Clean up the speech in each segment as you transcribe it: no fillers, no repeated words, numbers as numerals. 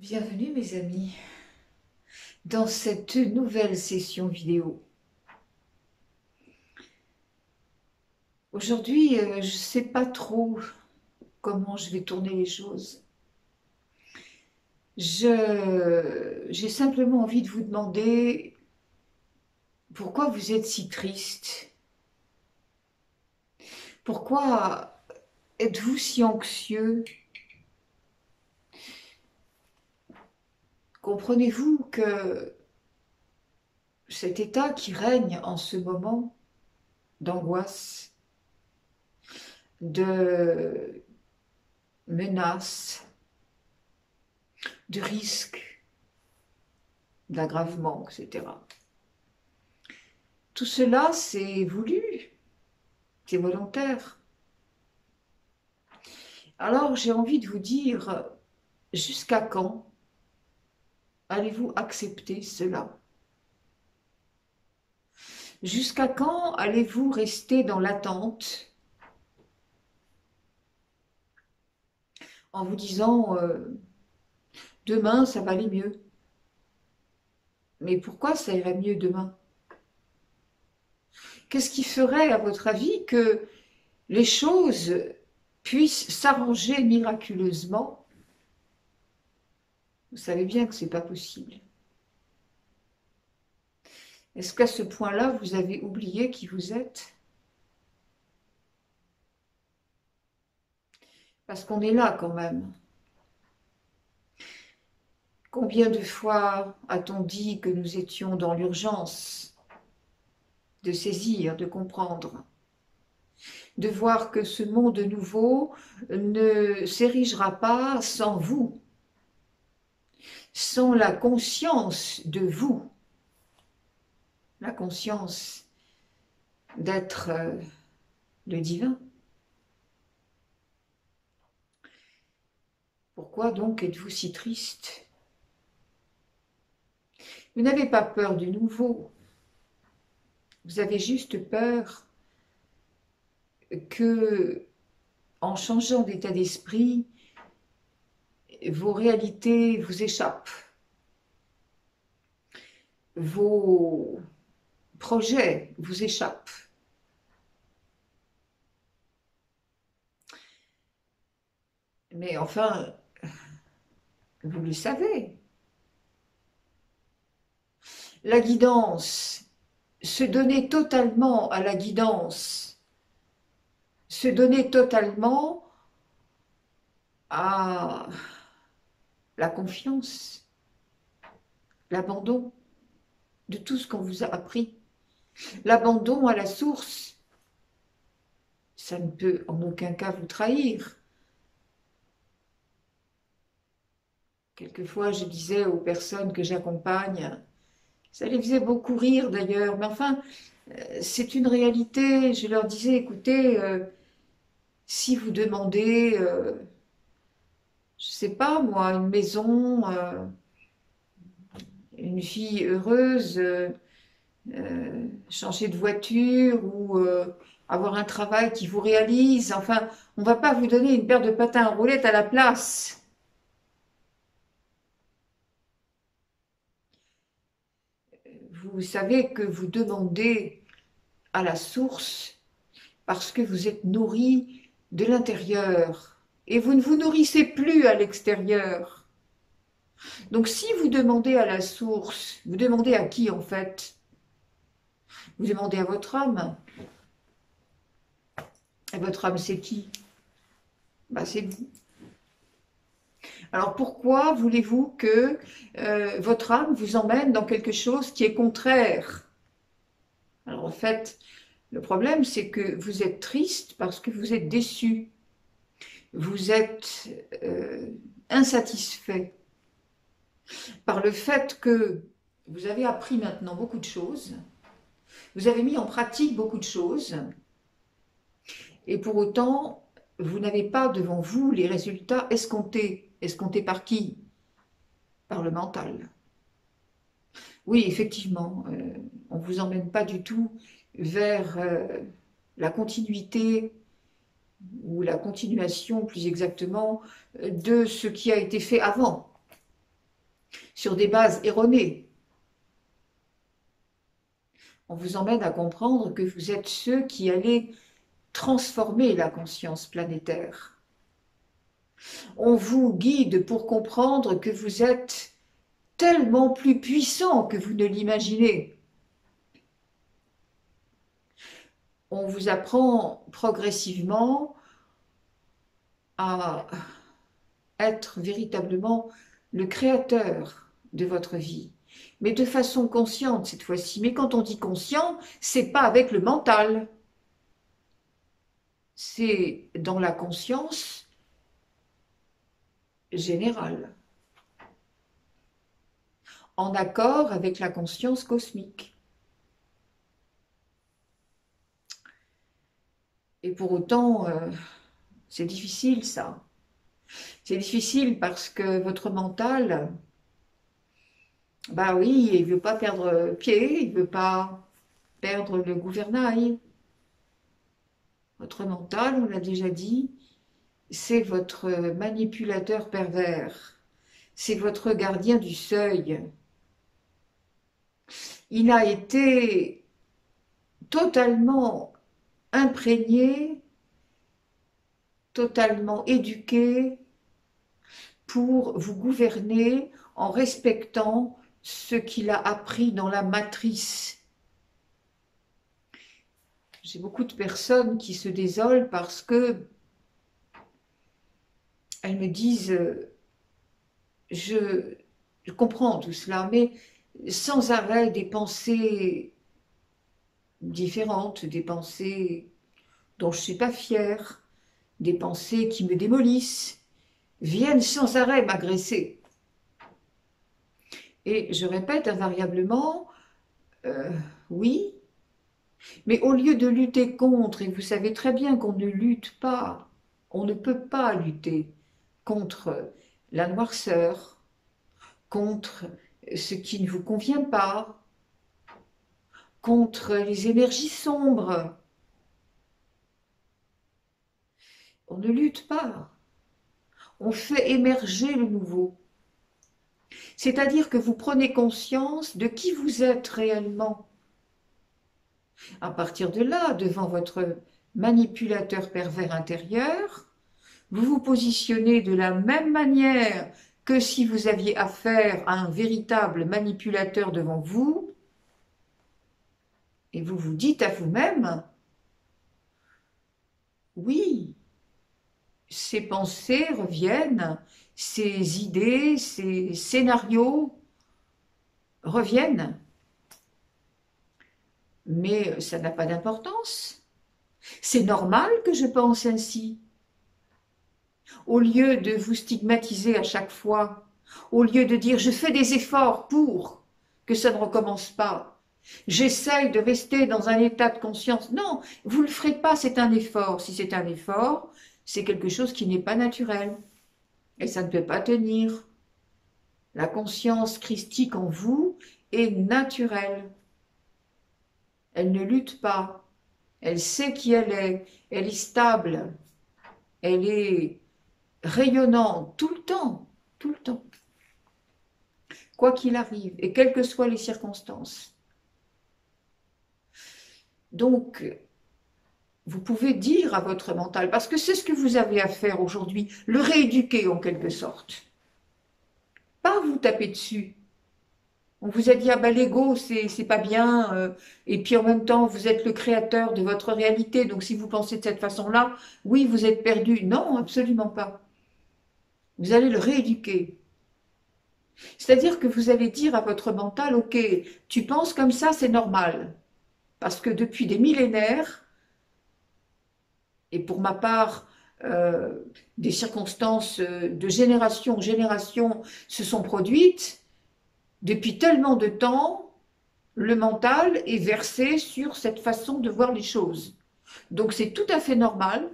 Bienvenue mes amis dans cette nouvelle session vidéo. Aujourd'hui, je ne sais pas trop comment je vais tourner les choses. J'ai simplement envie de vous demander pourquoi vous êtes si triste. Pourquoi êtes-vous si anxieux? Comprenez-vous que cet état qui règne en ce moment d'angoisse, de menace, de risque, d'aggravement, etc. Tout cela, c'est voulu, c'est volontaire. Alors, j'ai envie de vous dire, jusqu'à quand allez-vous accepter cela? Jusqu'à quand allez-vous rester dans l'attente en vous disant demain ça va aller mieux? Mais pourquoi ça irait mieux demain? Qu'est-ce qui ferait, à votre avis, que les choses puissent s'arranger miraculeusement? Vous savez bien que ce n'est pas possible. Est-ce qu'à ce point-là, vous avez oublié qui vous êtes? Parce qu'on est là quand même. Combien de fois a-t-on dit que nous étions dans l'urgence de saisir, de comprendre, de voir que ce monde nouveau ne s'érigera pas sans vous, sans la conscience de vous, la conscience d'être le divin. Pourquoi donc êtes-vous si triste? Vous n'avez pas peur du nouveau, vous avez juste peur que, en changeant d'état d'esprit, vos réalités vous échappent, vos projets vous échappent. Mais enfin, vous le savez, la guidance, se donner totalement à la guidance, se donner totalement à la confiance, l'abandon de tout ce qu'on vous a appris, l'abandon à la source, ça ne peut en aucun cas vous trahir. Quelquefois, je disais aux personnes que j'accompagne, ça les faisait beaucoup rire d'ailleurs, mais enfin, c'est une réalité. Je leur disais, écoutez, si vous demandez, je ne sais pas moi, une maison, une vie heureuse, changer de voiture ou avoir un travail qui vous réalise, enfin, on ne va pas vous donner une paire de patins à roulettes à la place. Vous savez que vous demandez à la source parce que vous êtes nourri de l'intérieur et vous ne vous nourrissez plus à l'extérieur. Donc si vous demandez à la source, vous demandez à qui en fait? Vous demandez à votre âme. Et votre âme c'est qui? Ben, c'est vous. Alors pourquoi voulez-vous que votre âme vous emmène dans quelque chose qui est contraire? Alors en fait, le problème c'est que vous êtes triste parce que vous êtes déçu. Vous êtes insatisfait par le fait que vous avez appris maintenant beaucoup de choses, vous avez mis en pratique beaucoup de choses, et pour autant, vous n'avez pas devant vous les résultats escomptés. Escomptés par qui? Par le mental. Oui, effectivement, on ne vous emmène pas du tout vers la continuité ou la continuation, plus exactement, de ce qui a été fait avant. sur des bases erronées. On vous emmène à comprendre que vous êtes ceux qui allez transformer la conscience planétaire. On vous guide pour comprendre que vous êtes tellement plus puissant que vous ne l'imaginez. On vous apprend progressivement à être véritablement le créateur de votre vie, mais de façon consciente cette fois-ci. Mais quand on dit conscient, c'est pas avec le mental, c'est dans la conscience générale, en accord avec la conscience cosmique. Et pour autant, c'est difficile ça. C'est difficile parce que votre mental, bah oui, il ne veut pas perdre pied, il ne veut pas perdre le gouvernail. Votre mental, on l'a déjà dit, c'est votre manipulateur pervers, c'est votre gardien du seuil. Il a été totalement imprégné, totalement éduqué pour vous gouverner en respectant ce qu'il a appris dans la matrice. J'ai beaucoup de personnes qui se désolent parce que elles me disent je comprends tout cela, mais sans arrêt des pensées différentes, des pensées dont je ne suis pas fière, des pensées qui me démolissent, viennent sans arrêt m'agresser. Et je répète invariablement, oui, mais au lieu de lutter contre, et vous savez très bien qu'on ne lutte pas, on ne peut pas lutter contre la noirceur, contre ce qui ne vous convient pas, contre les énergies sombres. On ne lutte pas, on fait émerger le nouveau. C'est-à-dire que vous prenez conscience de qui vous êtes réellement. À partir de là, devant votre manipulateur pervers intérieur, vous vous positionnez de la même manière que si vous aviez affaire à un véritable manipulateur devant vous, et vous vous dites à vous-même, oui, ces pensées reviennent, ces idées, ces scénarios reviennent, mais ça n'a pas d'importance. C'est normal que je pense ainsi. Au lieu de vous stigmatiser à chaque fois, au lieu de dire je fais des efforts pour que ça ne recommence pas, j'essaye de rester dans un état de conscience. Non, vous ne le ferez pas, c'est un effort. Si c'est un effort, c'est quelque chose qui n'est pas naturel. Et ça ne peut pas tenir. La conscience christique en vous est naturelle. Elle ne lutte pas. Elle sait qui elle est stable. Elle est rayonnante tout le temps, tout le temps. Quoi qu'il arrive, et quelles que soient les circonstances. Donc, vous pouvez dire à votre mental, parce que c'est ce que vous avez à faire aujourd'hui, le rééduquer en quelque sorte. Pas vous taper dessus. On vous a dit, ah ben l'ego, c'est pas bien, et puis en même temps, vous êtes le créateur de votre réalité, donc si vous pensez de cette façon-là, oui, vous êtes perdu. Non, absolument pas. Vous allez le rééduquer. C'est-à-dire que vous allez dire à votre mental, ok, tu penses comme ça, c'est normal. Parce que depuis des millénaires, et pour ma part, des circonstances de génération en génération se sont produites, depuis tellement de temps, le mental est versé sur cette façon de voir les choses. Donc c'est tout à fait normal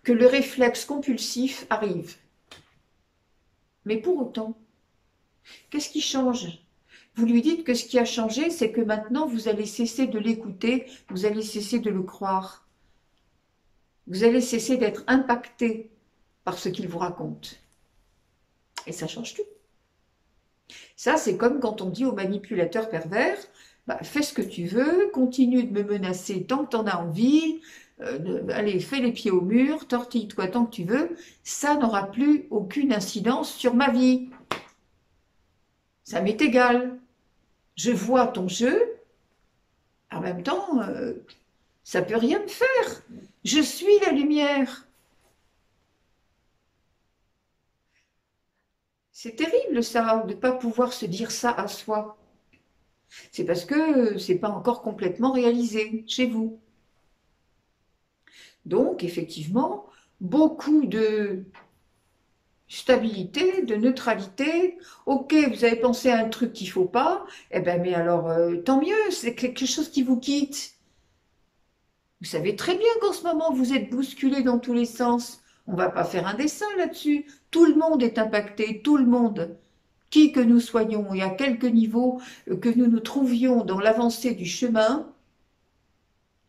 que le réflexe compulsif arrive. Mais pour autant, qu'est-ce qui change? Vous lui dites que ce qui a changé, c'est que maintenant vous allez cesser de l'écouter, vous allez cesser de le croire. Vous allez cesser d'être impacté par ce qu'il vous raconte. Et ça change tout. Ça, c'est comme quand on dit au manipulateur pervers, bah, fais ce que tu veux, continue de me menacer tant que tu en as envie, allez, fais les pieds au mur, tortille-toi tant que tu veux, ça n'aura plus aucune incidence sur ma vie. Ça m'est égal. Je vois ton jeu, en même temps, ça ne peut rien me faire. Je suis la lumière. C'est terrible ça, de ne pas pouvoir se dire ça à soi. C'est parce que c'est pas encore complètement réalisé chez vous. Donc, effectivement, beaucoup de stabilité, de neutralité. Ok, vous avez pensé à un truc qu'il ne faut pas, eh ben, mais alors, tant mieux, c'est quelque chose qui vous quitte. Vous savez très bien qu'en ce moment, vous êtes bousculé dans tous les sens. On ne va pas faire un dessin là-dessus. Tout le monde est impacté, tout le monde. Qui que nous soyons et à quelque niveau que nous nous trouvions dans l'avancée du chemin,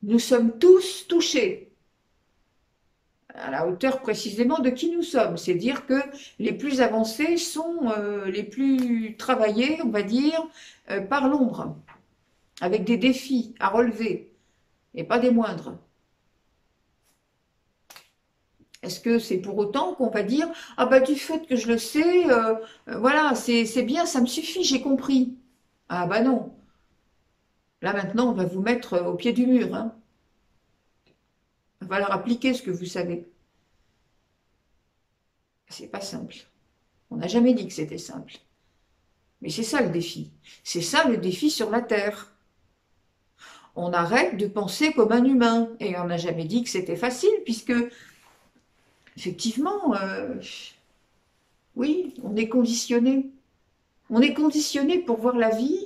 nous sommes tous touchés à la hauteur précisément de qui nous sommes. C'est dire que les plus avancés sont les plus travaillés, on va dire, par l'ombre, avec des défis à relever, et pas des moindres. Est-ce que c'est pour autant qu'on va dire « Ah bah du fait que je le sais, voilà, c'est bien, ça me suffit, j'ai compris ». Ah bah non. Là maintenant, on va vous mettre au pied du mur. Hein. On va leur appliquer ce que vous savez. C'est pas simple. On n'a jamais dit que c'était simple. Mais c'est ça le défi. C'est ça le défi sur la Terre. On arrête de penser comme un humain. Et on n'a jamais dit que c'était facile, puisque, effectivement, oui, on est conditionné. On est conditionné pour voir la vie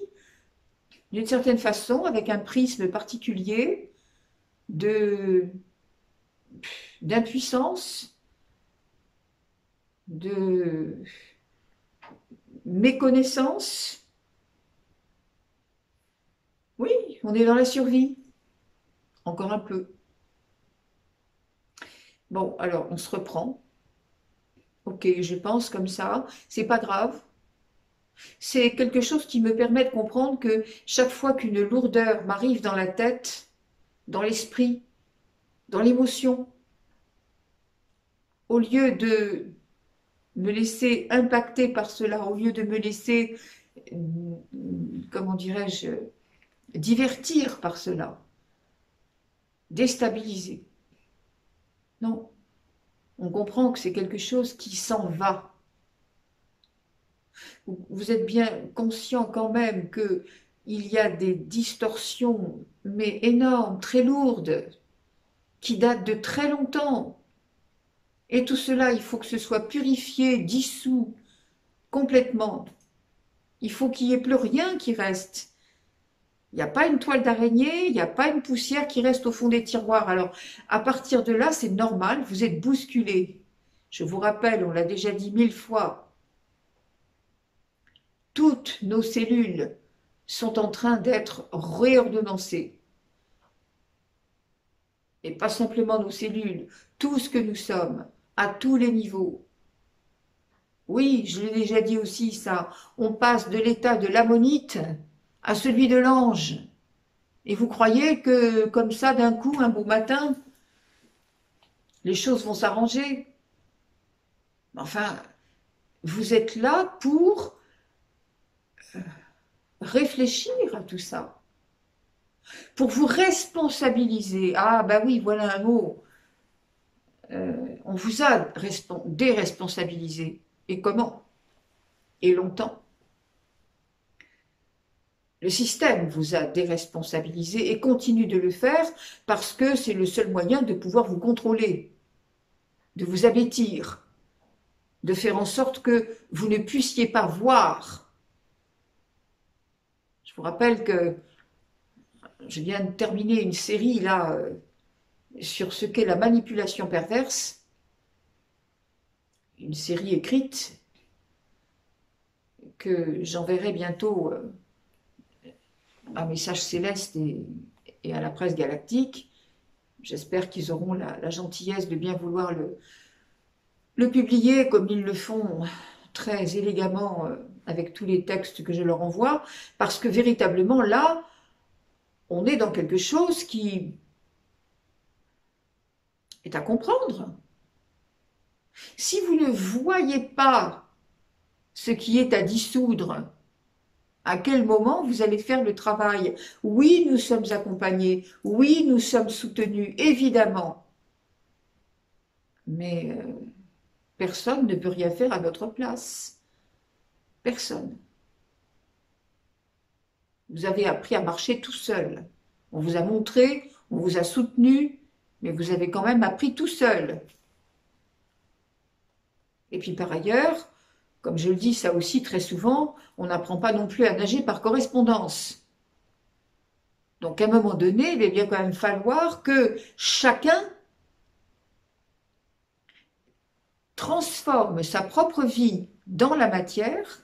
d'une certaine façon, avec un prisme particulier d'impuissance, de méconnaissance. Oui, on est dans la survie, encore un peu. Bon, alors on se reprend. Ok, je pense comme ça, c'est pas grave. C'est quelque chose qui me permet de comprendre que chaque fois qu'une lourdeur m'arrive dans la tête, dans l'esprit, dans l'émotion, au lieu de me laisser impacter par cela, au lieu de me laisser, comment dirais-je, divertir par cela, déstabiliser. Non, on comprend que c'est quelque chose qui s'en va. Vous êtes bien conscient quand même qu'il y a des distorsions, mais énormes, très lourdes, qui datent de très longtemps. Et tout cela, il faut que ce soit purifié, dissous, complètement. Il faut qu'il n'y ait plus rien qui reste. Il n'y a pas une toile d'araignée, il n'y a pas une poussière qui reste au fond des tiroirs. Alors, à partir de là, c'est normal, vous êtes bousculé. Je vous rappelle, on l'a déjà dit 1000 fois, toutes nos cellules sont en train d'être réordonnancées. Et pas simplement nos cellules, tout ce que nous sommes, à tous les niveaux. Oui, je l'ai déjà dit aussi ça, on passe de l'état de l'ammonite à celui de l'ange. Et vous croyez que comme ça, d'un coup, un beau matin, les choses vont s'arranger? Enfin, vous êtes là pour réfléchir à tout ça, pour vous responsabiliser. Ah, ben oui, voilà un mot. On vous a déresponsabilisé. Et comment? Et longtemps. Le système vous a déresponsabilisé et continue de le faire parce que c'est le seul moyen de pouvoir vous contrôler, de vous abêtir, de faire en sorte que vous ne puissiez pas voir. Je vous rappelle que je viens de terminer une série là sur ce qu'est la manipulation perverse, une série écrite que j'enverrai bientôt à Message Céleste et à la presse galactique. J'espère qu'ils auront la gentillesse de bien vouloir le publier comme ils le font très élégamment avec tous les textes que je leur envoie, parce que véritablement là, on est dans quelque chose qui est à comprendre. Si vous ne voyez pas ce qui est à dissoudre, à quel moment vous allez faire le travail? Oui, nous sommes accompagnés, oui, nous sommes soutenus, évidemment, mais personne ne peut rien faire à notre place. Personne. Vous avez appris à marcher tout seul. On vous a montré, on vous a soutenu, mais vous avez quand même appris tout seul. Et puis par ailleurs, comme je le dis ça aussi très souvent, on n'apprend pas non plus à nager par correspondance. Donc à un moment donné, il va bien quand même falloir que chacun transforme sa propre vie dans la matière,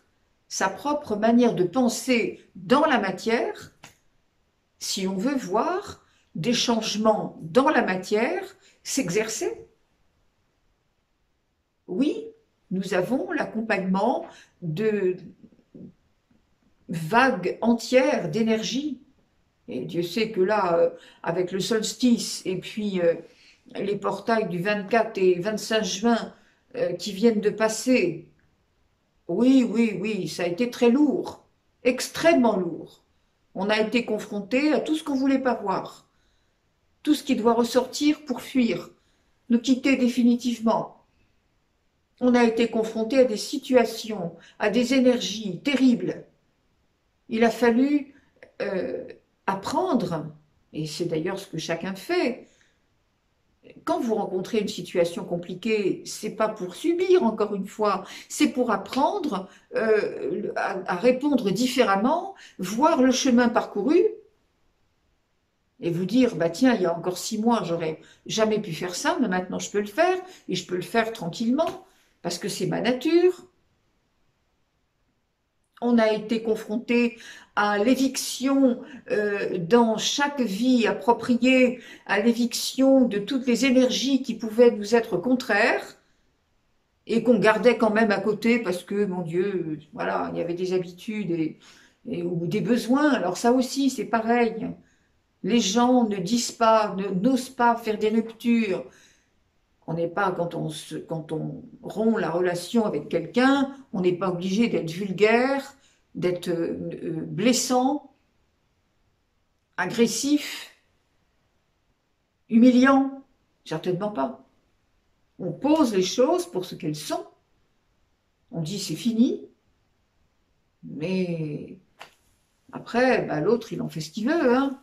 sa propre manière de penser dans la matière, si on veut voir des changements dans la matière s'exercer. Oui, nous avons l'accompagnement de vagues entières d'énergie. Et Dieu sait que là, avec le solstice et puis les portails du 24 et 25 juin qui viennent de passer, oui, oui, oui, ça a été très lourd, extrêmement lourd. On a été confronté à tout ce qu'on ne voulait pas voir, tout ce qui doit ressortir pour fuir, nous quitter définitivement. On a été confronté à des situations, à des énergies terribles. Il a fallu apprendre, et c'est d'ailleurs ce que chacun fait. Quand vous rencontrez une situation compliquée, c'est pas pour subir, encore une fois, c'est pour apprendre à répondre différemment, voir le chemin parcouru et vous dire, bah tiens, il y a encore 6 mois, j'aurais jamais pu faire ça, mais maintenant je peux le faire, et je peux le faire tranquillement, parce que c'est ma nature. On a été confronté à l'éviction dans chaque vie appropriée, à l'éviction de toutes les énergies qui pouvaient nous être contraires et qu'on gardait quand même à côté parce que, mon Dieu, voilà, il y avait des habitudes ou des besoins. Alors ça aussi, c'est pareil. Les gens ne disent pas, n'osent pas faire des ruptures. On n'est pas, quand on rompt la relation avec quelqu'un, on n'est pas obligé d'être vulgaire, d'être blessant, agressif, humiliant. Certainement pas. On pose les choses pour ce qu'elles sont. On dit c'est fini, mais après, bah, l'autre, il en fait ce qu'il veut, hein.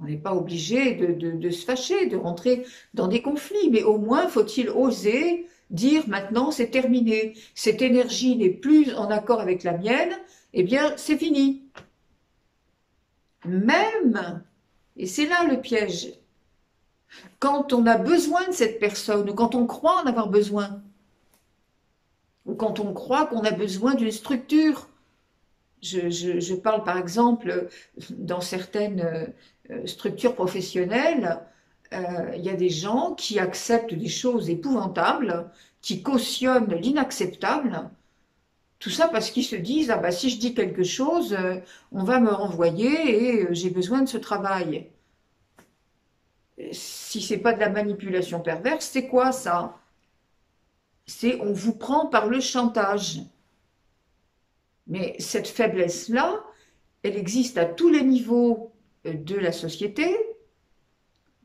On n'est pas obligé de se fâcher, de rentrer dans des conflits, mais au moins faut-il oser dire maintenant c'est terminé, cette énergie n'est plus en accord avec la mienne, eh bien c'est fini. Même, et c'est là le piège, quand on a besoin de cette personne, ou quand on croit en avoir besoin, ou quand on croit qu'on a besoin d'une structure. Je parle par exemple dans certaines structures professionnelles, il y a des gens qui acceptent des choses épouvantables, qui cautionnent l'inacceptable, tout ça parce qu'ils se disent ah bah si je dis quelque chose, on va me renvoyer et j'ai besoin de ce travail. Si c'est pas de la manipulation perverse, c'est quoi ça? C'est on vous prend par le chantage. Mais cette faiblesse-là, elle existe à tous les niveaux de la société,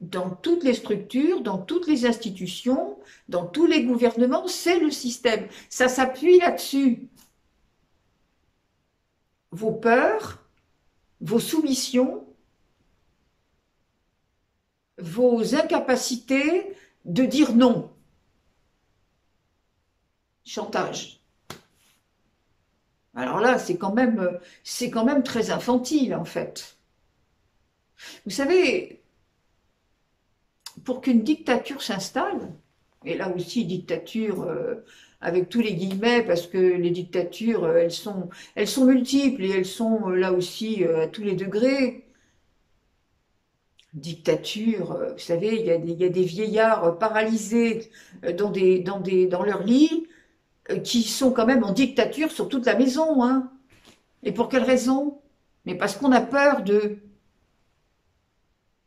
dans toutes les structures, dans toutes les institutions, dans tous les gouvernements, c'est le système. Ça s'appuie là-dessus. Vos peurs, vos soumissions, vos incapacités de dire non. Chantage. Alors là, c'est quand même très infantile, en fait. Vous savez, pour qu'une dictature s'installe, et là aussi dictature avec tous les guillemets, parce que les dictatures, elles sont multiples et elles sont là aussi à tous les degrés. Dictature, vous savez, il y a des vieillards paralysés dans leur lit, qui sont quand même en dictature sur toute la maison, hein. Et pour quelle raison? Mais parce qu'on a peur d'eux.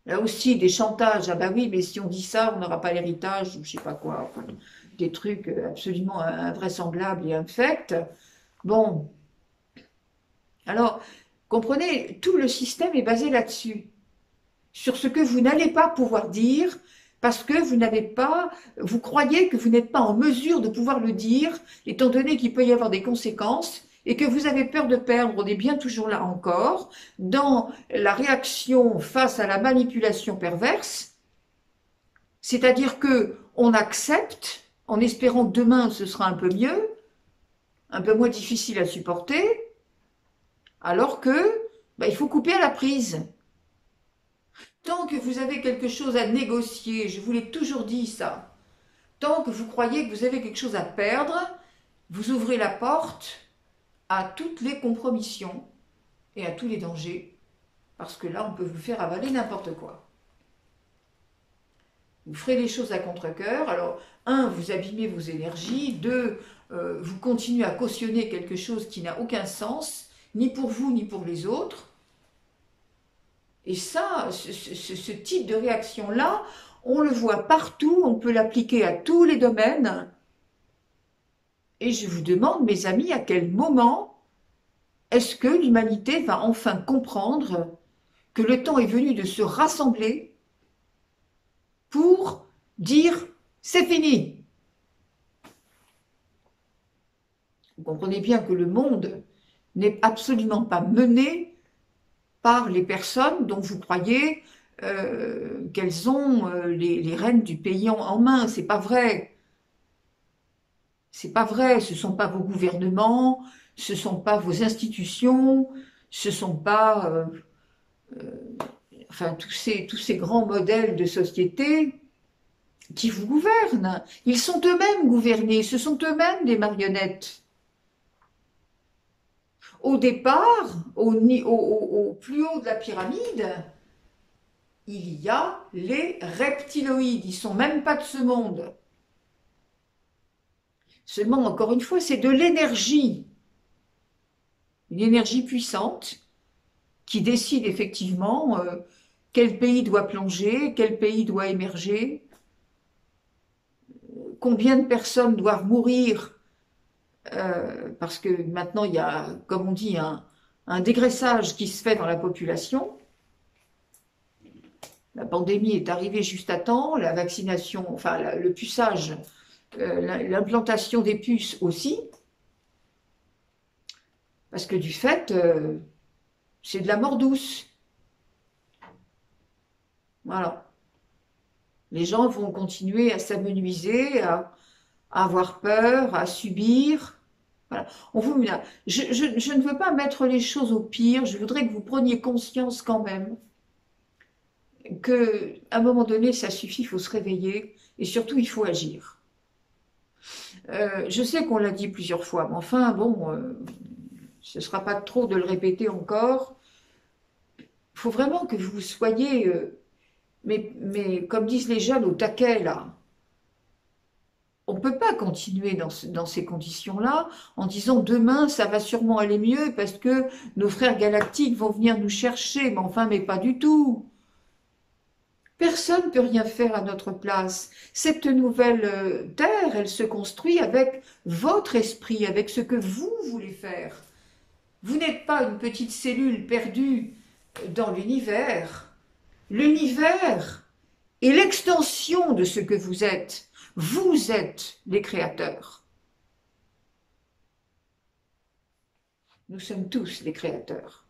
Là aussi, des chantages. Ah bah oui, mais si on dit ça, on n'aura pas l'héritage, ou je sais pas quoi. Enfin, des trucs absolument invraisemblables et infects. Bon, alors, comprenez, tout le système est basé là-dessus. Sur ce que vous n'allez pas pouvoir dire, parce que vous croyez que vous n'êtes pas en mesure de pouvoir le dire, étant donné qu'il peut y avoir des conséquences, et que vous avez peur de perdre. On est bien toujours là encore, dans la réaction face à la manipulation perverse, c'est-à-dire que on accepte, en espérant que demain ce sera un peu mieux, un peu moins difficile à supporter, alors que il faut couper à la prise. Tant que vous avez quelque chose à négocier, je vous l'ai toujours dit ça, tant que vous croyez que vous avez quelque chose à perdre, vous ouvrez la porte à toutes les compromissions et à tous les dangers, parce que là, on peut vous faire avaler n'importe quoi. Vous ferez les choses à contre-cœur. Alors, un, vous abîmez vos énergies. Deux, vous continuez à cautionner quelque chose qui n'a aucun sens, ni pour vous, ni pour les autres. Et ça, ce type de réaction-là, on le voit partout, on peut l'appliquer à tous les domaines. Et je vous demande, mes amis, à quel moment est-ce que l'humanité va enfin comprendre que le temps est venu de se rassembler pour dire « c'est fini ». Vous comprenez bien que le monde n'est absolument pas mené par les personnes dont vous croyez qu'elles ont les rênes du pays en main. C'est pas vrai. C'est pas vrai. Ce sont pas vos gouvernements, ce sont pas vos institutions, ce sont pas enfin tous ces grands modèles de société qui vous gouvernent. Ils sont eux-mêmes gouvernés. Ce sont eux-mêmes des marionnettes. Au départ, au plus haut de la pyramide, il y a les reptiloïdes. Ils ne sont même pas de ce monde. Seulement, encore une fois, c'est de l'énergie. Une énergie puissante qui décide effectivement quel pays doit plonger, quel pays doit émerger, combien de personnes doivent mourir parce que maintenant il y a, comme on dit, un dégraissage qui se fait dans la population. La pandémie est arrivée juste à temps, la vaccination, enfin le puçage, l'implantation des puces aussi, parce que du fait, c'est de la mort douce. Voilà. Les gens vont continuer à s'amenuiser, à avoir peur, à subir. Voilà. Je ne veux pas mettre les choses au pire, je voudrais que vous preniez conscience quand même qu'à un moment donné, ça suffit, il faut se réveiller et surtout, il faut agir. Je sais qu'on l'a dit plusieurs fois, mais enfin, bon, ce ne sera pas trop de le répéter encore. Il faut vraiment que vous soyez, mais comme disent les jeunes, au taquet, là. On ne peut pas continuer dans ces conditions-là en disant demain ça va sûrement aller mieux parce que nos frères galactiques vont venir nous chercher, mais enfin, mais pas du tout. Personne ne peut rien faire à notre place. Cette nouvelle terre, elle se construit avec votre esprit, avec ce que vous voulez faire. Vous n'êtes pas une petite cellule perdue dans l'univers. L'univers est l'extension de ce que vous êtes. Vous êtes les créateurs. Nous sommes tous les créateurs.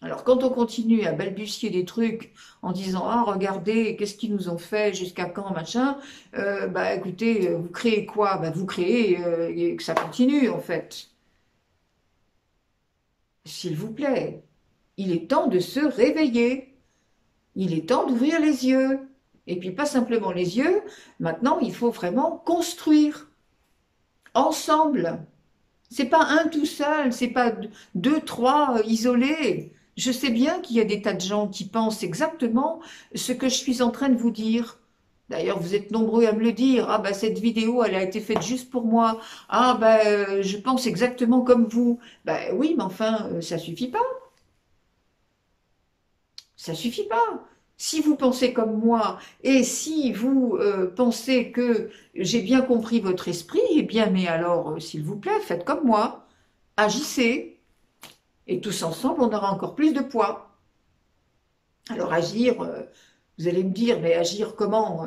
Alors quand on continue à balbutier des trucs en disant « Ah, regardez, qu'est-ce qu'ils nous ont fait, jusqu'à quand, machin », écoutez, vous créez quoi? Vous créez et que ça continue en fait. S'il vous plaît, il est temps de se réveiller. Il est temps d'ouvrir les yeux. Et puis pas simplement les yeux, maintenant il faut vraiment construire. Ensemble. C'est pas un tout seul, c'est pas deux, trois isolés. Je sais bien qu'il y a des tas de gens qui pensent exactement ce que je suis en train de vous dire. D'ailleurs, vous êtes nombreux à me le dire. Ah ben cette vidéo, elle a été faite juste pour moi. Ah ben je pense exactement comme vous. Ben oui, mais enfin, ça suffit pas. Ça suffit pas. Si vous pensez comme moi et si vous pensez que j'ai bien compris votre esprit, eh bien, mais alors, s'il vous plaît, faites comme moi. Agissez. Et tous ensemble, on aura encore plus de poids. Alors agir, vous allez me dire, mais agir comment?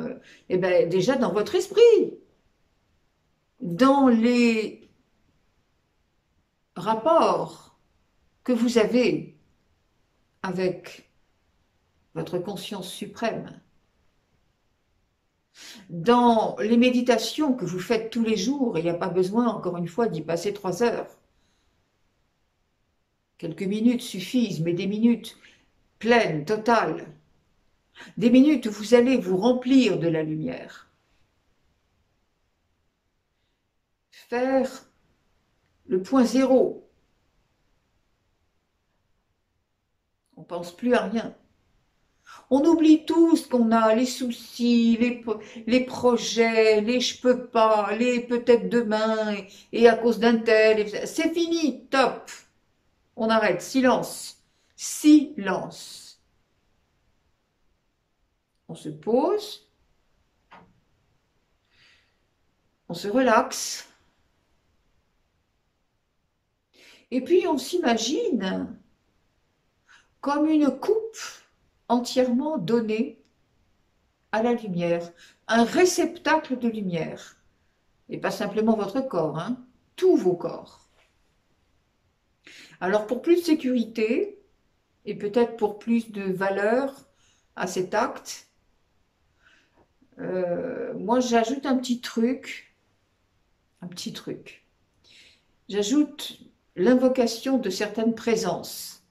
Eh bien, déjà dans votre esprit, dans les rapports que vous avez avec votre conscience suprême, dans les méditations que vous faites tous les jours, il n'y a pas besoin, encore une fois, d'y passer 3 heures. Quelques minutes suffisent, mais des minutes pleines, totales. Des minutes où vous allez vous remplir de la lumière. Faire le point zéro. On ne pense plus à rien. On oublie tout ce qu'on a, les soucis, les projets, les je peux pas, les peut-être demain, et à cause d'un tel. C'est fini, top. On arrête, silence. Silence. On se pose, on se relaxe, et puis on s'imagine comme une coupe entièrement donnée à la lumière, un réceptacle de lumière. Et pas simplement votre corps, hein, tous vos corps. Alors pour plus de sécurité, et peut-être pour plus de valeur à cet acte, moi j'ajoute un petit truc. J'ajoute l'invocation de certaines présences.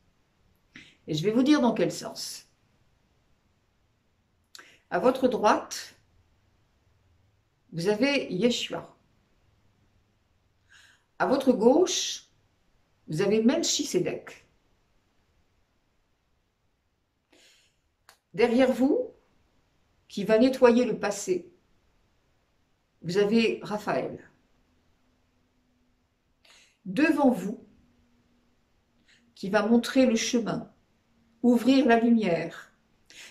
Et je vais vous dire dans quel sens. À votre droite, vous avez Yeshua. À votre gauche, vous avez Melchisédek. Derrière vous, qui va nettoyer le passé, vous avez Raphaël. Devant vous, qui va montrer le chemin, ouvrir la lumière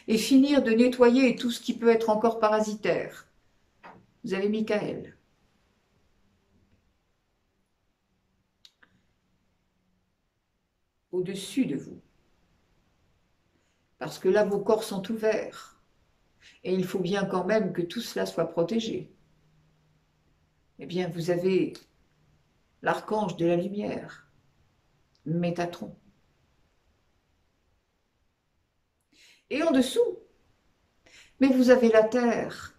et finir de nettoyer tout ce qui peut être encore parasitaire, vous avez Michael. Au-dessus de vous. Parce que là, vos corps sont ouverts. Et il faut bien quand même que tout cela soit protégé. Eh bien, vous avez l'archange de la lumière, Métatron. Et en dessous, mais vous avez la terre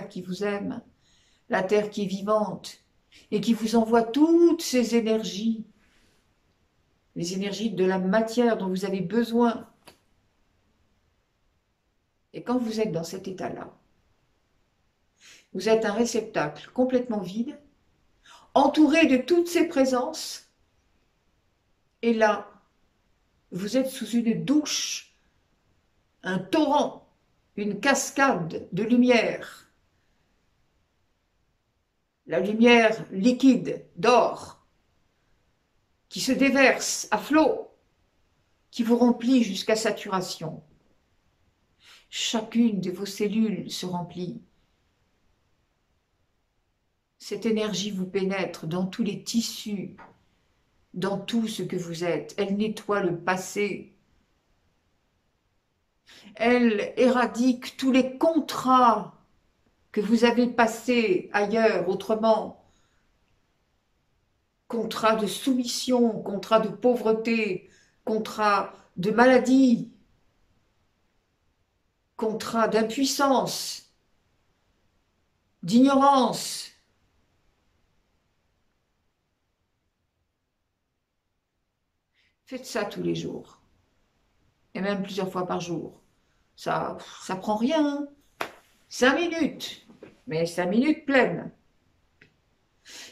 qui vous aime, la terre qui est vivante et qui vous envoie toutes ces énergies, les énergies de la matière dont vous avez besoin. Et quand vous êtes dans cet état-là, vous êtes un réceptacle complètement vide, entouré de toutes ces présences, et là, vous êtes sous une douche, un torrent, une cascade de lumière. La lumière liquide d'or qui se déverse à flot, qui vous remplit jusqu'à saturation. Chacune de vos cellules se remplit. Cette énergie vous pénètre dans tous les tissus, dans tout ce que vous êtes. Elle nettoie le passé. Elle éradique tous les contrats que vous avez passés ailleurs, autrement. Contrats de soumission, contrats de pauvreté, contrats de maladie, contrats d'impuissance, d'ignorance. Faites ça tous les jours, et même plusieurs fois par jour. Ça prend rien, 5 minutes, mais 5 minutes pleines.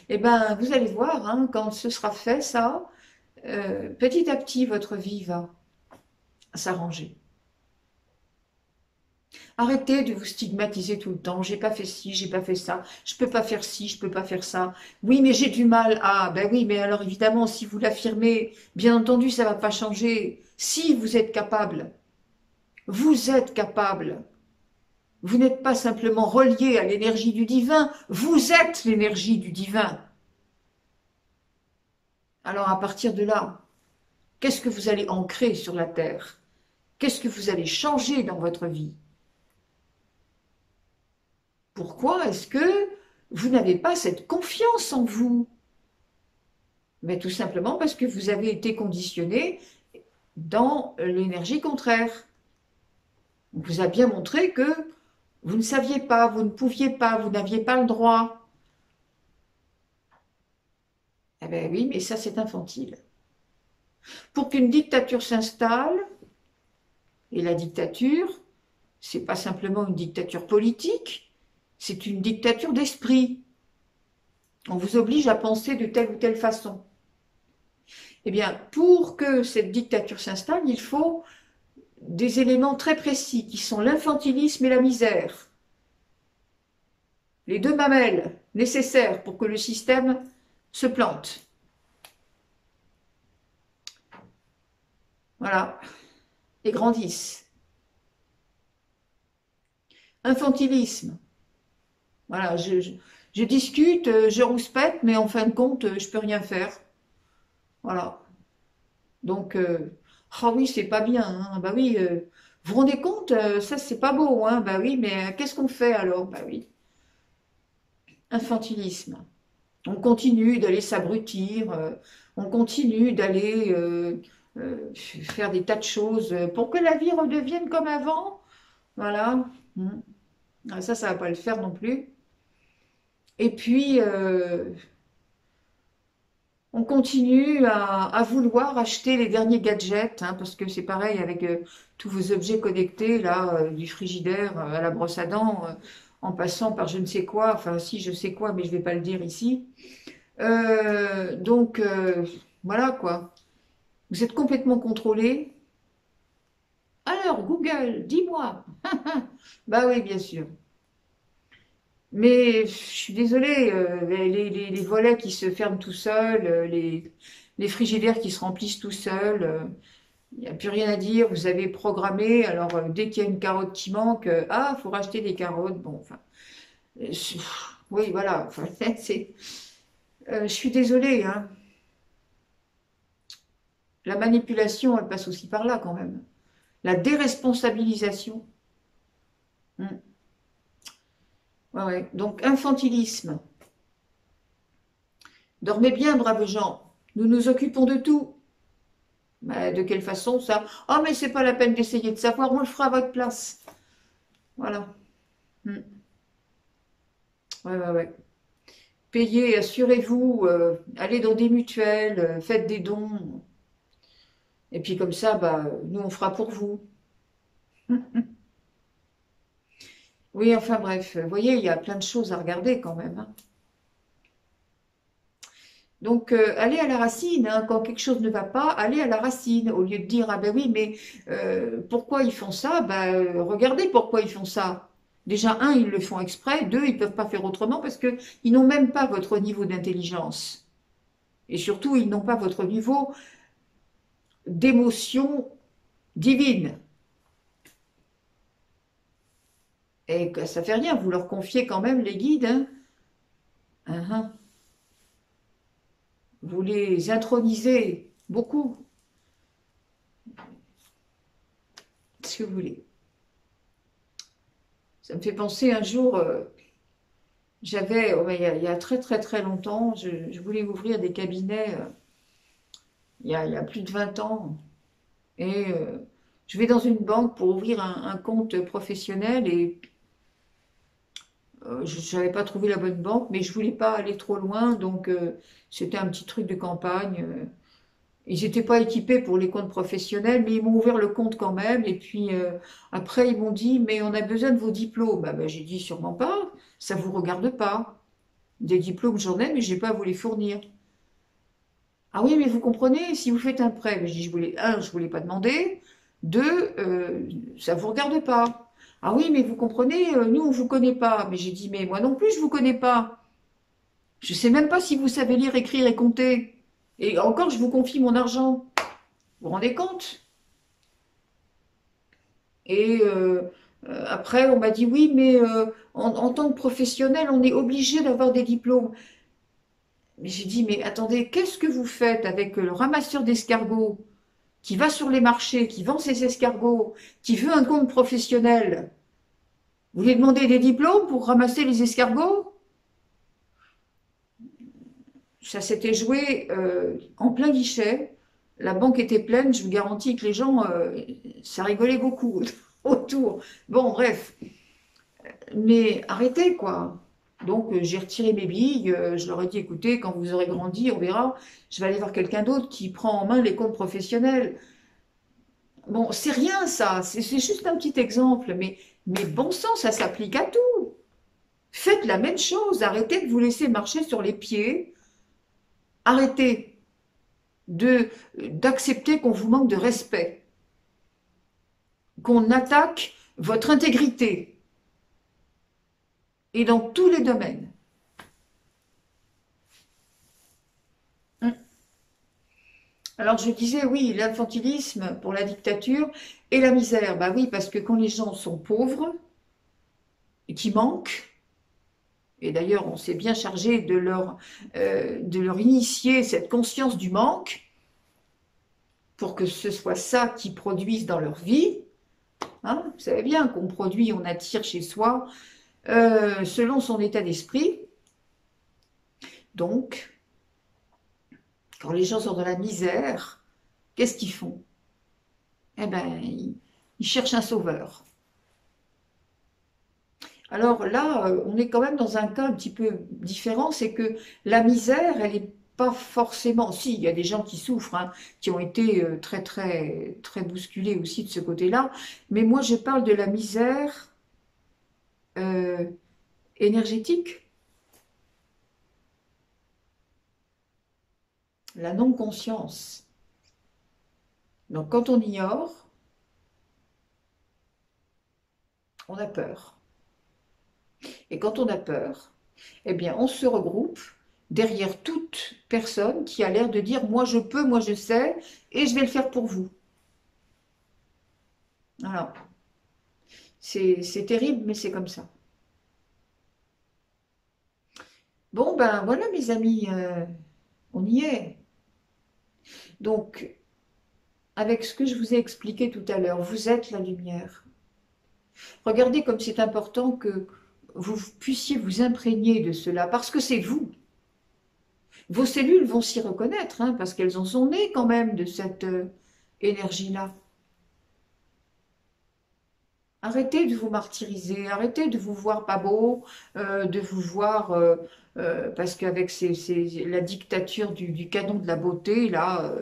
Eh bien, vous allez voir, hein, quand ce sera fait, ça, petit à petit, votre vie va s'arranger. Arrêtez de vous stigmatiser tout le temps. J'ai pas fait ci, j'ai pas fait ça. Je peux pas faire ci, je peux pas faire ça. Oui, mais j'ai du mal. Ah, ben oui, mais alors évidemment, si vous l'affirmez, bien entendu, ça va pas changer. Si vous êtes capable, vous êtes capable. Vous n'êtes pas simplement relié à l'énergie du divin, vous êtes l'énergie du divin. Alors à partir de là, qu'est-ce que vous allez ancrer sur la terre? Qu'est-ce que vous allez changer dans votre vie? Pourquoi est-ce que vous n'avez pas cette confiance en vous? Mais tout simplement parce que vous avez été conditionné dans l'énergie contraire. On vous a bien montré que vous ne saviez pas, vous ne pouviez pas, vous n'aviez pas le droit. Eh bien oui, mais ça c'est infantile. Pour qu'une dictature s'installe, et la dictature, c'est pas simplement une dictature politique, c'est une dictature d'esprit. On vous oblige à penser de telle ou telle façon. Eh bien, pour que cette dictature s'installe, il faut des éléments très précis qui sont l'infantilisme et la misère. Les deux mamelles nécessaires pour que le système se plante. Voilà. Et grandissent. Infantilisme. Voilà, je discute, je rouspète, mais en fin de compte, je peux rien faire. Voilà. Donc, ah oui, c'est pas bien. Hein. Bah oui, vous vous rendez compte, ça c'est pas beau. Hein. Bah oui, mais qu'est-ce qu'on fait alors? Bah oui. Infantilisme. On continue d'aller s'abrutir, on continue d'aller faire des tas de choses pour que la vie redevienne comme avant. Voilà. Ah, ça va pas le faire non plus. Et puis, on continue à vouloir acheter les derniers gadgets, hein, parce que c'est pareil avec tous vos objets connectés, là, du frigidaire à la brosse à dents, en passant par je ne sais quoi, enfin si je sais quoi, mais je ne vais pas le dire ici. Donc, voilà quoi. Vous êtes complètement contrôlé. Alors, Google, dis-moi. Bah oui, bien sûr. Mais je suis désolée, les volets qui se ferment tout seuls, les frigidaires qui se remplissent tout seuls, il n'y a plus rien à dire, vous avez programmé, alors dès qu'il y a une carotte qui manque, ah, il faut racheter des carottes, bon, enfin, oui, voilà, enfin, je suis désolée, hein, la manipulation, elle passe aussi par là quand même, la déresponsabilisation, hmm. Ouais, ouais. Donc infantilisme, dormez bien, braves gens, nous nous occupons de tout. Mais de quelle façon ça? Ah, mais c'est pas la peine d'essayer de savoir, on le fera à votre place. Voilà. Hmm. Ouais, ouais, ouais. Payez, assurez-vous, allez dans des mutuelles, faites des dons. Et puis comme ça, bah, nous, on fera pour vous. Oui, enfin bref, vous voyez, il y a plein de choses à regarder quand même. Hein. Donc, allez à la racine. Hein. Quand quelque chose ne va pas, allez à la racine. Au lieu de dire, ah ben oui, mais pourquoi ils font ça? Ben, regardez pourquoi ils font ça. Déjà, un, ils le font exprès. Deux, ils ne peuvent pas faire autrement parce qu'ils n'ont même pas votre niveau d'intelligence. Et surtout, ils n'ont pas votre niveau d'émotion divine. Et que ça fait rien, vous leur confiez quand même les guides. Hein. Hein. Vous les intronisez beaucoup. Ce que vous voulez. Ça me fait penser un jour, j'avais, il y a très très très longtemps, je voulais ouvrir des cabinets, il y a plus de 20 ans, et je vais dans une banque pour ouvrir un compte professionnel, et je n'avais pas trouvé la bonne banque, mais je voulais pas aller trop loin, donc c'était un petit truc de campagne. Ils n'étaient pas équipés pour les comptes professionnels, mais ils m'ont ouvert le compte quand même. Et puis après, ils m'ont dit, mais on a besoin de vos diplômes. Ben, j'ai dit, sûrement pas, ça ne vous regarde pas. Des diplômes, j'en ai, mais je n'ai pas à vous les fournir. Ah oui, mais vous comprenez, si vous faites un prêt, ben, je dis, je voulais pas demander. Deux, ça ne vous regarde pas. Ah oui, mais vous comprenez, nous, on vous connaît pas. Mais j'ai dit, mais moi non plus, je vous connais pas. Je sais même pas si vous savez lire, écrire et compter. Et encore, je vous confie mon argent. Vous vous rendez compte? Et après, on m'a dit, oui, mais en tant que professionnel, on est obligé d'avoir des diplômes. Mais j'ai dit, mais attendez, qu'est-ce que vous faites avec le ramasseur d'escargots qui va sur les marchés, qui vend ses escargots, qui veut un compte professionnel? Vous lui demandez des diplômes pour ramasser les escargots? Ça s'était joué en plein guichet. La banque était pleine, je vous garantis que les gens, ça rigolait beaucoup autour. Bon, bref, mais arrêtez, quoi. Donc, j'ai retiré mes billes, je leur ai dit, écoutez, quand vous aurez grandi, on verra, je vais aller voir quelqu'un d'autre qui prend en main les comptes professionnels. Bon, c'est rien ça, c'est juste un petit exemple, mais bon sang, ça s'applique à tout. Faites la même chose, arrêtez de vous laisser marcher sur les pieds, arrêtez de d'accepter qu'on vous manque de respect, qu'on attaque votre intégrité, et dans tous les domaines. Alors je disais, oui, l'infantilisme pour la dictature et la misère. Bah oui, parce que quand les gens sont pauvres et qui manquent, et d'ailleurs on s'est bien chargé de leur initier cette conscience du manque, pour que ce soit ça qui produise dans leur vie, hein, vous savez bien qu'on produit, on attire chez soi, selon son état d'esprit. Donc, quand les gens sont dans la misère, qu'est-ce qu'ils font? Eh ben, ils cherchent un sauveur. Alors là, on est quand même dans un cas un petit peu différent, c'est que la misère, elle n'est pas forcément. Si, il y a des gens qui souffrent, hein, qui ont été très très très bousculés aussi de ce côté-là, mais moi je parle de la misère euh, énergétique, la non-conscience. Donc quand on ignore, on a peur. Et quand on a peur, eh bien on se regroupe derrière toute personne qui a l'air de dire moi je peux, moi je sais, et je vais le faire pour vous. Voilà. C'est terrible, mais c'est comme ça. Bon, ben voilà mes amis, on y est. Donc, avec ce que je vous ai expliqué tout à l'heure, vous êtes la lumière. Regardez comme c'est important que vous puissiez vous imprégner de cela, parce que c'est vous. Vos cellules vont s'y reconnaître, hein, parce qu'elles en sont nées quand même de cette énergie-là. Arrêtez de vous martyriser, arrêtez de vous voir pas beau, de vous voir, parce qu'avec la dictature du canon de la beauté, là,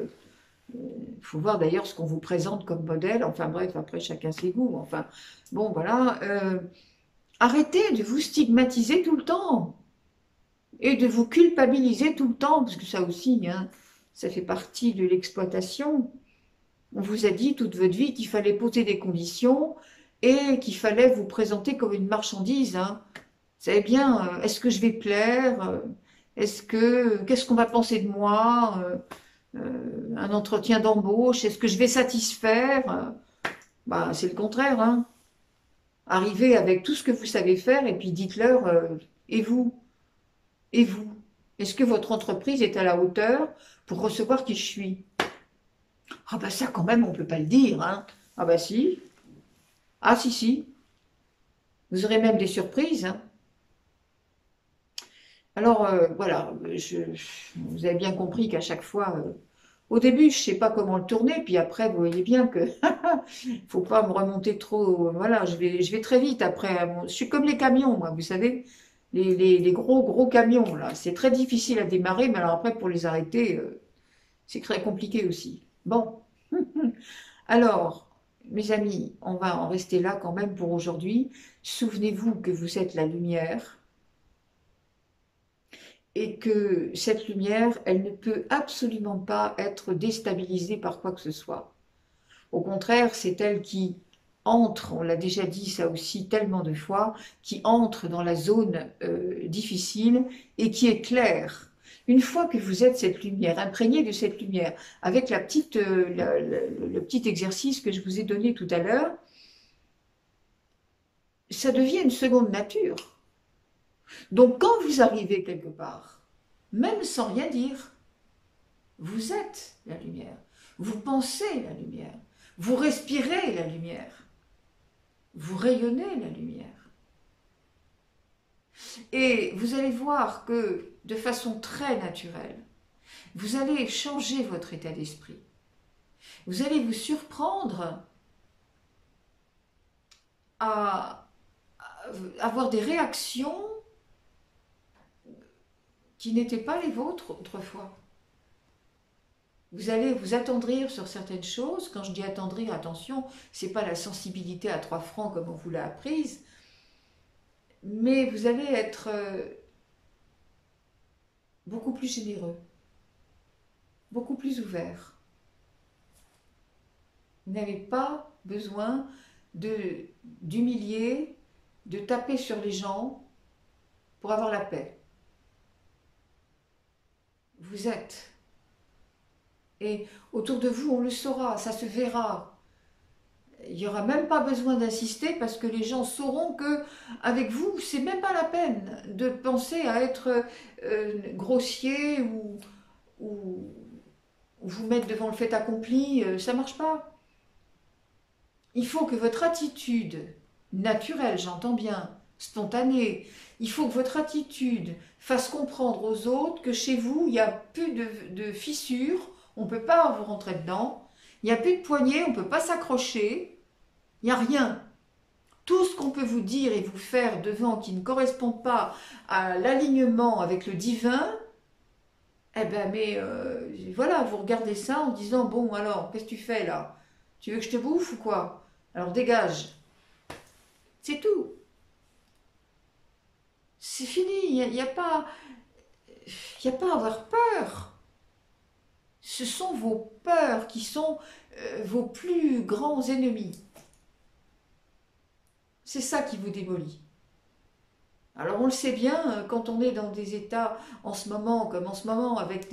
il faut voir d'ailleurs ce qu'on vous présente comme modèle, enfin bref, après chacun ses goûts, enfin, bon voilà, arrêtez de vous stigmatiser tout le temps, et de vous culpabiliser tout le temps, parce que ça aussi, hein, ça fait partie de l'exploitation. On vous a dit toute votre vie qu'il fallait poser des conditions et qu'il fallait vous présenter comme une marchandise, hein. Vous savez bien, est-ce que je vais plaire? Qu'est-ce qu'on va penser de moi? Un entretien d'embauche, est-ce que je vais satisfaire? Bah, c'est le contraire, hein. Arrivez avec tout ce que vous savez faire et puis dites-leur, et vous? Et vous? Est-ce que votre entreprise est à la hauteur pour recevoir qui je suis? Ah bah ça quand même, on peut pas le dire, hein. Ah bah si. Ah si, si. Vous aurez même des surprises, hein. Alors voilà, vous avez bien compris qu'à chaque fois, au début, je sais pas comment le tourner, puis après, vous voyez bien que faut pas me remonter trop. Voilà, je vais très vite après. Je suis comme les camions, moi, vous savez, les gros gros camions là. C'est très difficile à démarrer, mais alors après pour les arrêter, c'est très compliqué aussi. Bon, alors, mes amis, on va en rester là quand même pour aujourd'hui. Souvenez-vous que vous êtes la lumière et que cette lumière, elle ne peut absolument pas être déstabilisée par quoi que ce soit. Au contraire, c'est elle qui entre, on l'a déjà dit ça aussi tellement de fois, qui entre dans la zone difficile et qui éclaire. Une fois que vous êtes cette lumière, imprégné de cette lumière, avec le petit exercice que je vous ai donné tout à l'heure, ça devient une seconde nature. Donc quand vous arrivez quelque part, même sans rien dire, vous êtes la lumière, vous pensez la lumière, vous respirez la lumière, vous rayonnez la lumière. Et vous allez voir que de façon très naturelle, vous allez changer votre état d'esprit. Vous allez vous surprendre à avoir des réactions qui n'étaient pas les vôtres autrefois. Vous allez vous attendrir sur certaines choses. Quand je dis attendrir, attention, c'est pas la sensibilité à 3 francs comme on vous l'a apprise, mais vous allez être beaucoup plus généreux, beaucoup plus ouvert. Vous n'avez pas besoin d'humilier, de taper sur les gens pour avoir la paix. Vous êtes. Et autour de vous, on le saura, ça se verra. Il n'y aura même pas besoin d'insister parce que les gens sauront que avec vous, c'est même pas la peine de penser à être grossier ou vous mettre devant le fait accompli, ça marche pas. Il faut que votre attitude naturelle, j'entends bien, spontanée, il faut que votre attitude fasse comprendre aux autres que chez vous, il n'y a plus de fissures, on ne peut pas vous rentrer dedans, il n'y a plus de poignée, on ne peut pas s'accrocher, il n'y a rien. Tout ce qu'on peut vous dire et vous faire devant qui ne correspond pas à l'alignement avec le divin, eh ben mais voilà, vous regardez ça en disant, bon alors, qu'est-ce que tu fais là? Tu veux que je te bouffe ou quoi? Alors dégage. C'est tout. C'est fini, il n'y a pas à avoir peur. Ce sont vos peurs qui sont vos plus grands ennemis. C'est ça qui vous démolit. Alors on le sait bien, quand on est dans des états en ce moment, comme en ce moment, avec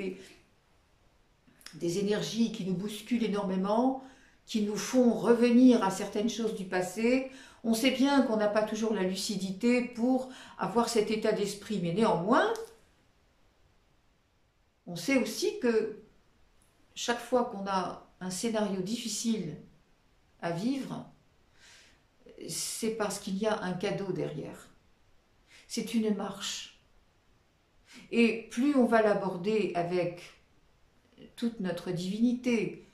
des énergies qui nous bousculent énormément, qui nous font revenir à certaines choses du passé, on sait bien qu'on n'a pas toujours la lucidité pour avoir cet état d'esprit, mais néanmoins, on sait aussi que chaque fois qu'on a un scénario difficile à vivre, c'est parce qu'il y a un cadeau derrière. C'est une marche. Et plus on va l'aborder avec toute notre divinité,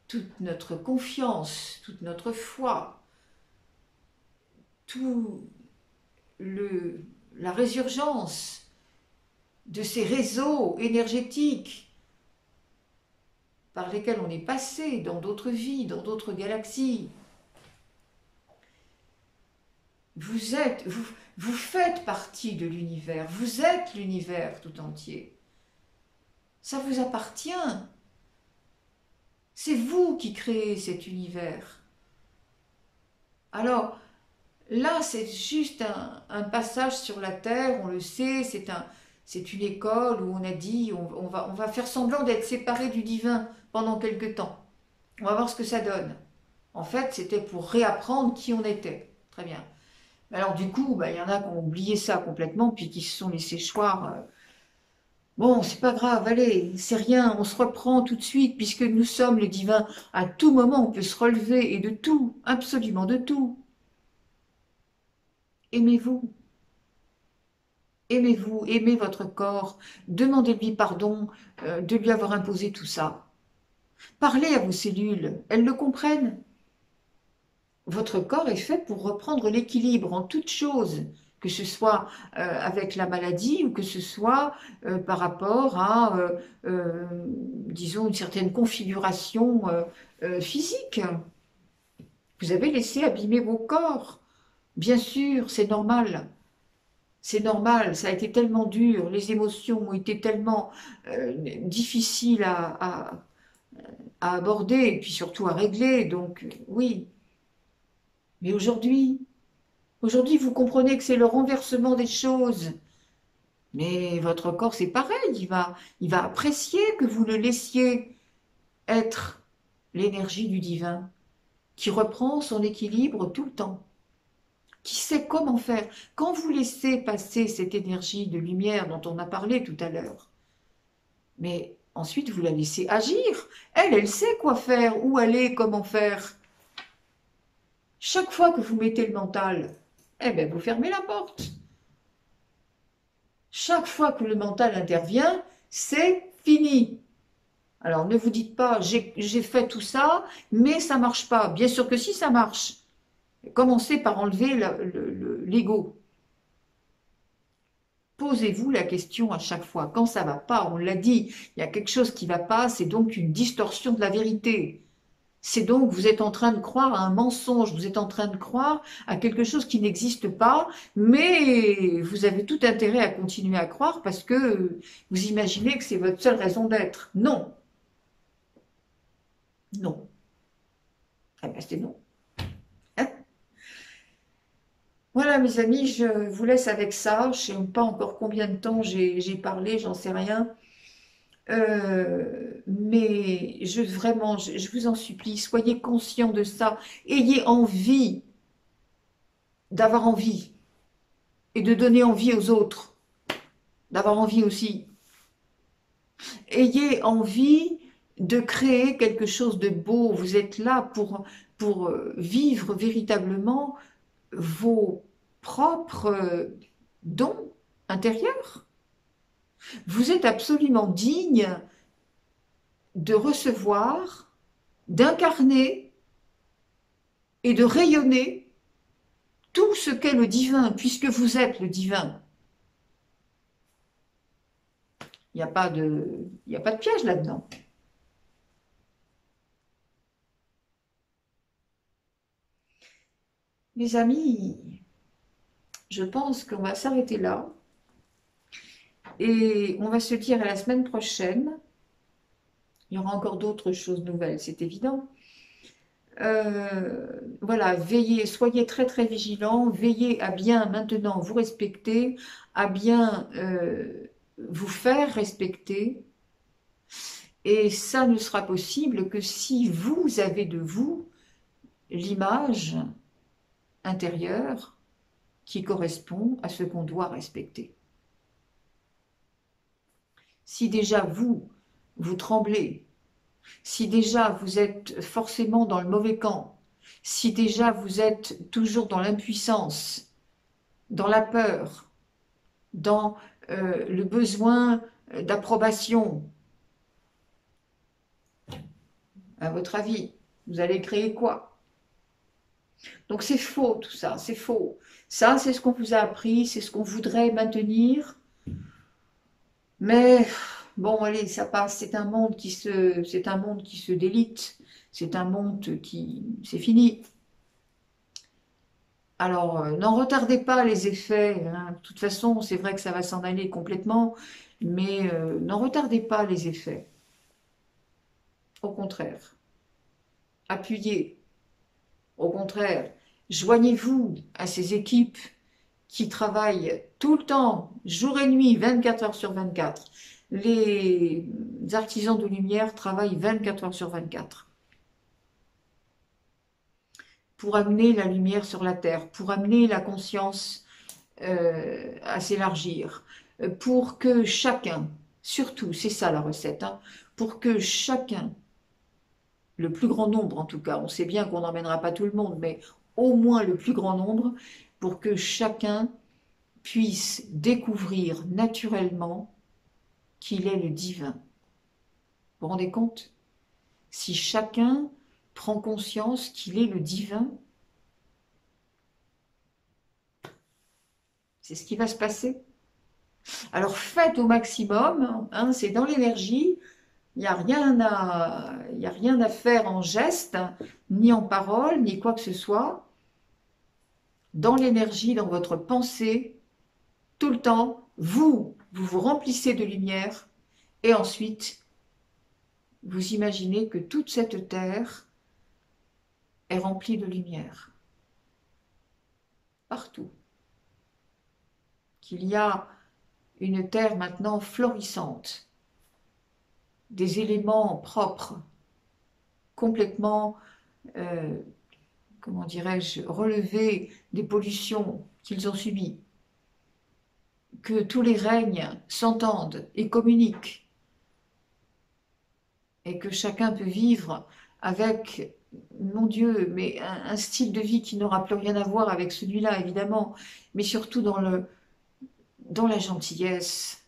toute notre confiance, toute notre foi, tout la résurgence de ces réseaux énergétiques par lesquels on est passé dans d'autres vies, dans d'autres galaxies. Vous faites partie de l'univers, vous êtes l'univers tout entier. Ça vous appartient. C'est vous qui créez cet univers. Alors, là, c'est juste un passage sur la Terre, on le sait, c'est une école où on a dit on va faire semblant d'être séparés du divin pendant quelque temps. On va voir ce que ça donne. En fait, c'était pour réapprendre qui on était. Très bien. Alors du coup, il y en a qui ont oublié ça complètement, puis qui se sont laissés choir. Bon, c'est pas grave, allez, c'est rien, on se reprend tout de suite, puisque nous sommes le divin. À tout moment, on peut se relever, et de tout, absolument de tout. Aimez-vous. Aimez-vous, aimez votre corps, demandez-lui pardon de lui avoir imposé tout ça. Parlez à vos cellules, elles le comprennent. Votre corps est fait pour reprendre l'équilibre en toutes choses, que ce soit avec la maladie ou que ce soit par rapport à, disons, une certaine configuration physique. Vous avez laissé abîmer vos corps. Bien sûr, c'est normal. C'est normal, ça a été tellement dur, les émotions ont été tellement difficiles à aborder et puis surtout à régler. Donc oui, Mais aujourd'hui, vous comprenez que c'est le renversement des choses. Mais votre corps, c'est pareil, il va apprécier que vous le laissiez être l'énergie du divin, qui reprend son équilibre tout le temps, qui sait comment faire. Quand vous laissez passer cette énergie de lumière dont on a parlé tout à l'heure, mais ensuite vous la laissez agir. Elle sait quoi faire, où aller, comment faire. Chaque fois que vous mettez le mental, eh bien, vous fermez la porte. Chaque fois que le mental intervient, c'est fini. Alors ne vous dites pas, j'ai fait tout ça, mais ça marche pas. Bien sûr que si, ça marche. Commencez par enlever l'ego. Posez-vous la question à chaque fois. Quand ça va pas, on l'a dit, il y a quelque chose qui va pas, c'est donc une distorsion de la vérité. C'est donc, vous êtes en train de croire à un mensonge, vous êtes en train de croire à quelque chose qui n'existe pas, mais vous avez tout intérêt à continuer à croire parce que vous imaginez que c'est votre seule raison d'être. Non, non. Ah ben c'est non. Hein. Voilà mes amis, je vous laisse avec ça. Je ne sais pas encore combien de temps j'ai parlé, j'en sais rien. Mais vraiment, je vous en supplie, soyez conscients de ça. Ayez envie d'avoir envie et de donner envie aux autres, d'avoir envie aussi. Ayez envie de créer quelque chose de beau. Vous êtes là pour vivre véritablement vos propres dons intérieurs. Vous êtes absolument digne de recevoir, d'incarner et de rayonner tout ce qu'est le divin, puisque vous êtes le divin. Il n'y a pas de piège là-dedans. Mes amis, je pense qu'on va s'arrêter là et on va se dire à la semaine prochaine. Il y aura encore d'autres choses nouvelles, c'est évident. Voilà, veillez, soyez très très vigilants, veillez à bien maintenant vous respecter, à bien vous faire respecter. Et ça ne sera possible que si vous avez de vous l'image intérieure qui correspond à ce qu'on doit respecter. Si déjà vous tremblez, si déjà vous êtes forcément dans le mauvais camp, si déjà vous êtes toujours dans l'impuissance, dans la peur, dans le besoin d'approbation, à votre avis, vous allez créer quoi? Donc c'est faux tout ça, c'est faux. Ça, c'est ce qu'on vous a appris, c'est ce qu'on voudrait maintenir. Mais bon, allez, ça passe. C'est un monde qui se délite. C'est un monde c'est fini. Alors, n'en retardez pas les effets, hein. De toute façon, c'est vrai que ça va s'en aller complètement, mais n'en retardez pas les effets. Au contraire, appuyez. Au contraire, joignez-vous à ces équipes qui travaillent tout le temps, jour et nuit, 24 heures sur 24. Les artisans de lumière travaillent 24 heures sur 24 pour amener la lumière sur la terre, pour amener la conscience à s'élargir, pour que chacun, surtout, c'est ça la recette, hein, pour que chacun, le plus grand nombre en tout cas, on sait bien qu'on n'emmènera pas tout le monde, mais au moins le plus grand nombre, pour que chacun puisse découvrir naturellement qu'il est le divin. Vous vous rendez compte? Si chacun prend conscience qu'il est le divin, c'est ce qui va se passer. Alors faites au maximum, hein, c'est dans l'énergie, il n'y a rien à faire en geste, ni en parole, ni quoi que ce soit. Dans l'énergie, dans votre pensée, tout le temps, vous remplissez de lumière et ensuite, vous imaginez que toute cette terre est remplie de lumière. partout. Qu'il y a une terre maintenant florissante, des éléments propres, complètement, comment dirais-je, relevés des pollutions qu'ils ont subies, que tous les règnes s'entendent et communiquent, et que chacun peut vivre avec, mon Dieu, mais un style de vie qui n'aura plus rien à voir avec celui-là, évidemment, mais surtout dans la gentillesse,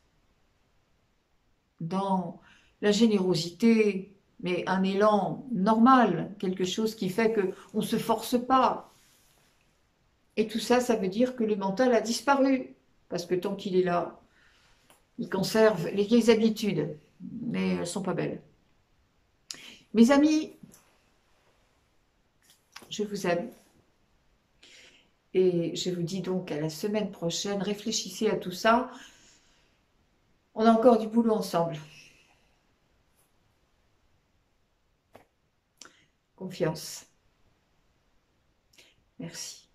dans la générosité, mais un élan normal, quelque chose qui fait qu'on ne se force pas. Et tout ça, ça veut dire que le mental a disparu, parce que tant qu'il est là, il conserve les vieilles habitudes, mais elles ne sont pas belles. Mes amis, je vous aime. Et je vous dis donc à la semaine prochaine. Réfléchissez à tout ça. On a encore du boulot ensemble. Confiance. Merci.